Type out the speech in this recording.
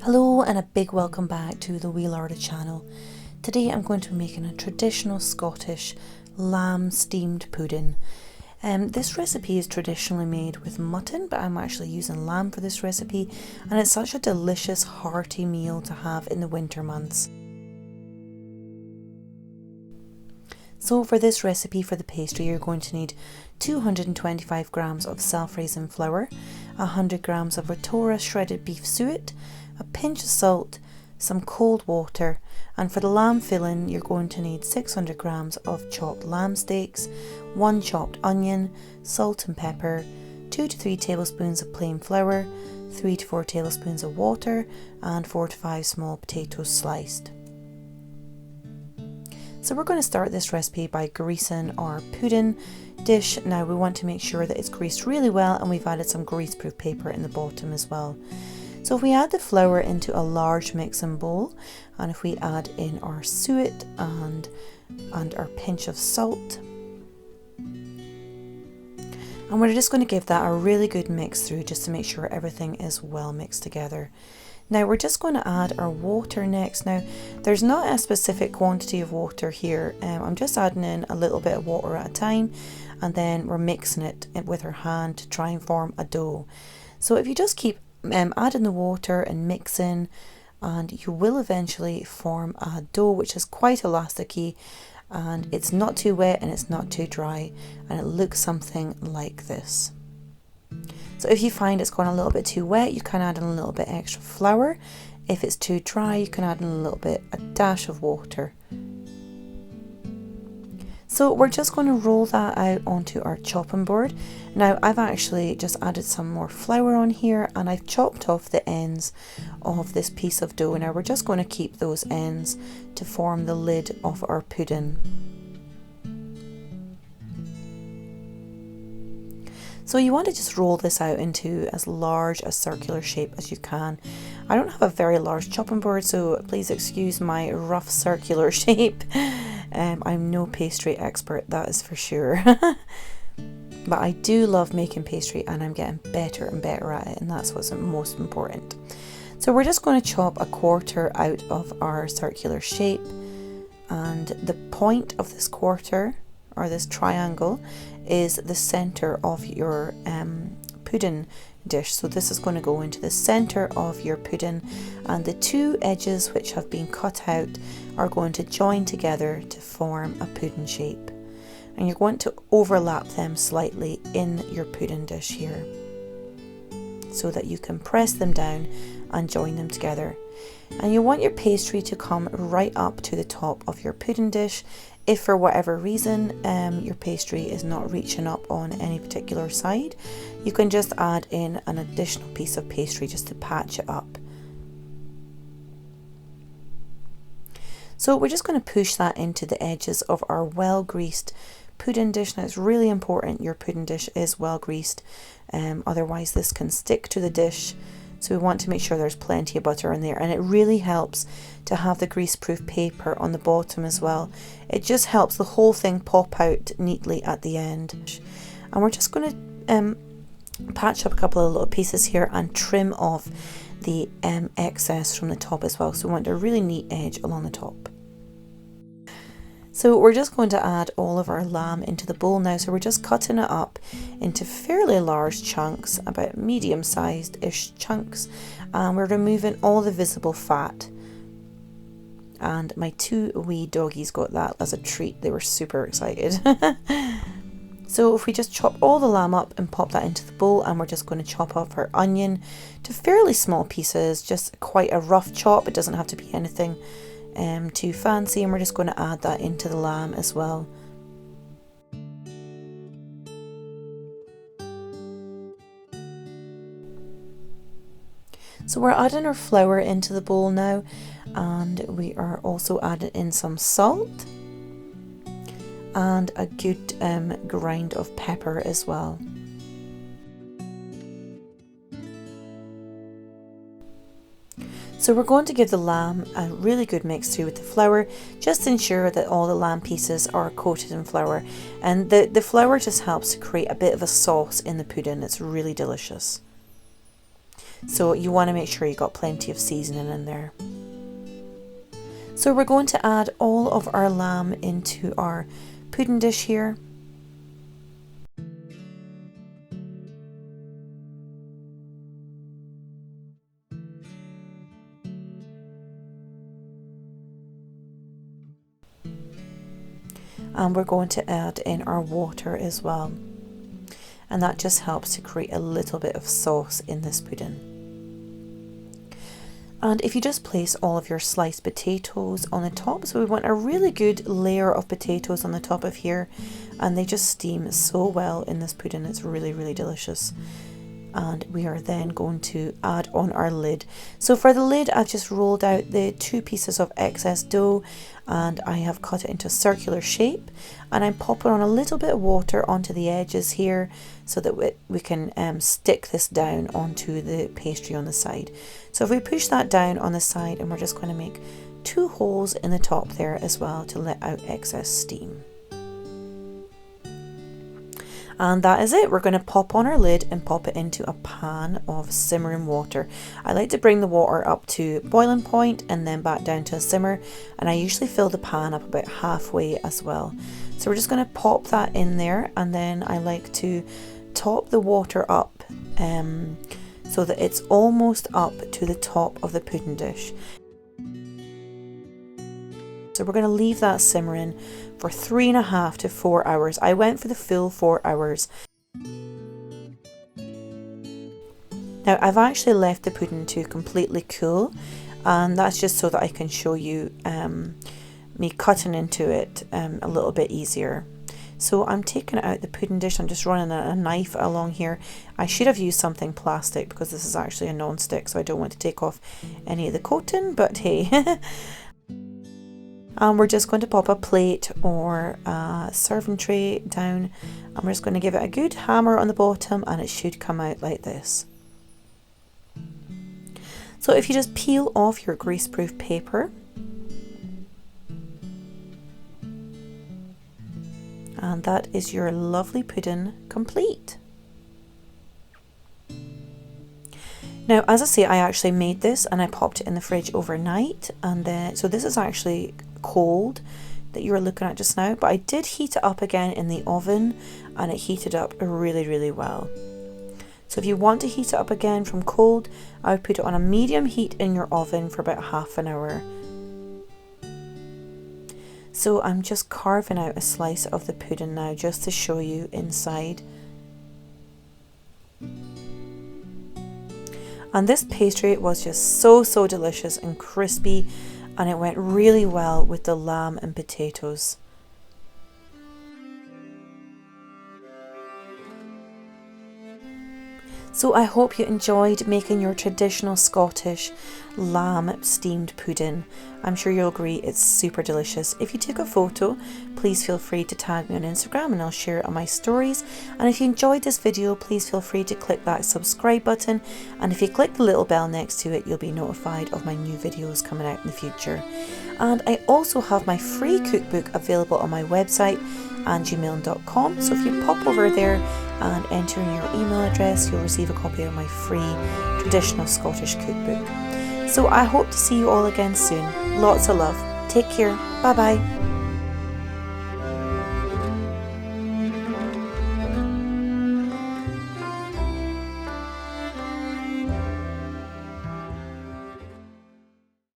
Hello and a big welcome back to the Wee Larder channel. Today I'm going to be making a traditional Scottish lamb steamed pudding. This recipe is traditionally made with mutton, but I'm actually using lamb for this recipe, and it's such a delicious hearty meal to have in the winter months. So for this recipe for the pastry, you're going to need 225 grams of self-raising flour, 100 grams of Rotorua shredded beef suet, a pinch of salt, some cold water, and for the lamb filling you're going to need 600 grams of chopped lamb steaks, 1 chopped onion, salt and pepper, 2 to 3 tablespoons of plain flour, 3 to 4 tablespoons of water, and 4 to 5 small potatoes sliced. So we're going to start this recipe by greasing our pudding dish. Now we want to make sure that it's greased really well, and we've added some greaseproof paper in the bottom as well. So if we add the flour into a large mixing bowl, and if we add in our suet and our pinch of salt, and we're just going to give that a really good mix through just to make sure everything is well mixed together. Now we're just going to add our water next. Now there's not a specific quantity of water here. I'm just adding in a little bit of water at a time, and then we're mixing it with our hand to try and form a dough. So if you just keep adding the water and mixing, and you will eventually form a dough which is quite elasticy, and it's not too wet and it's not too dry, and it looks something like this. So if you find it's gone a little bit too wet, you can add in a little bit extra flour. If it's too dry, you can add in a dash of water. So we're just going to roll that out onto our chopping board. Now I've actually just added some more flour on here, and I've chopped off the ends of this piece of dough. Now we're just going to keep those ends to form the lid of our pudding. So you want to just roll this out into as large a circular shape as you can. I don't have a very large chopping board, so please excuse my rough circular shape. I'm no pastry expert, that is for sure. But I do love making pastry, and I'm getting better and better at it, and that's what's most important. So we're just going to chop a quarter out of our circular shape, and the point of this quarter, or this triangle, is the center of your pudding dish. So this is going to go into the center of your pudding, and the two edges which have been cut out are going to join together to form a pudding shape, and you're going to overlap them slightly in your pudding dish here so that you can press them down and join them together. And you want your pastry to come right up to the top of your pudding dish. If for whatever reason your pastry is not reaching up on any particular side, you can just add in an additional piece of pastry just to patch it up. So we're just going to push that into the edges of our well greased pudding dish. Now it's really important your pudding dish is well greased, otherwise this can stick to the dish. So we want to make sure there's plenty of butter in there, and it really helps to have the greaseproof paper on the bottom as well. It just helps the whole thing pop out neatly at the end. And we're just going to patch up a couple of little pieces here and trim off the excess from the top as well. So we want a really neat edge along the top. So we're just going to add all of our lamb into the bowl now. So we're just cutting it up into fairly large chunks, about medium-sized-ish chunks, and we're removing all the visible fat. And my two wee doggies got that as a treat. They were super excited. So if we just chop all the lamb up and pop that into the bowl, and we're just going to chop off our onion to fairly small pieces, just quite a rough chop. It doesn't have to be anything too fancy, and we're just going to add that into the lamb as well. So we're adding our flour into the bowl now, and we are also adding in some salt and a good grind of pepper as well. So we're going to give the lamb a really good mix through with the flour, just to ensure that all the lamb pieces are coated in flour, and the flour just helps to create a bit of a sauce in the pudding. It's really delicious. So you want to make sure you got plenty of seasoning in there. So we're going to add all of our lamb into our pudding dish here. And we're going to add in our water as well. And that just helps to create a little bit of sauce in this pudding. And if you just place all of your sliced potatoes on the top, so we want a really good layer of potatoes on the top of here, and they just steam so well in this pudding. It's really, really delicious. And we are then going to add on our lid. So for the lid, I've just rolled out the 2 pieces of excess dough, and I have cut it into a circular shape, and I'm popping on a little bit of water onto the edges here so that we can stick this down onto the pastry on the side. So if we push that down on the side, and we're just going to make 2 holes in the top there as well to let out excess steam. And that is it. We're going to pop on our lid and pop it into a pan of simmering water. I like to bring the water up to boiling point and then back down to a simmer, and I usually fill the pan up about halfway as well. So we're just going to pop that in there, and then I like to top the water up so that it's almost up to the top of the pudding dish. So we're going to leave that simmering for 3.5 to 4 hours. I went for the full 4 hours. Now I've actually left the pudding to completely cool, and that's just so that I can show you me cutting into it a little bit easier. So I'm taking out the pudding dish. I'm just running a knife along here. I should have used something plastic because this is actually a non-stick, so I don't want to take off any of the coating, but hey. And we're just going to pop a plate or a serving tray down, and we're just going to give it a good hammer on the bottom, and it should come out like this. So if you just peel off your greaseproof paper, and that is your lovely pudding complete. Now, as I say, I actually made this and I popped it in the fridge overnight, and then so this is actually cold that you were looking at just now, but I did heat it up again in the oven, and it heated up really, really well. So if you want to heat it up again from cold, I would put it on a medium heat in your oven for about half an hour. So I'm just carving out a slice of the pudding now just to show you inside. And this pastry was just so delicious and crispy, and it went really well with the lamb and potatoes. So I hope you enjoyed making your traditional Scottish lamb steamed pudding. I'm sure you'll agree it's super delicious. If you took a photo, please feel free to tag me on Instagram and I'll share it on my stories. And if you enjoyed this video, please feel free to click that subscribe button. And if you click the little bell next to it, you'll be notified of my new videos coming out in the future. And I also have my free cookbook available on my website, angiemilne.com. So if you pop over there and enter in your email address, you'll receive a copy of my free traditional Scottish cookbook. So I hope to see you all again soon. Lots of love. Take care. Bye bye.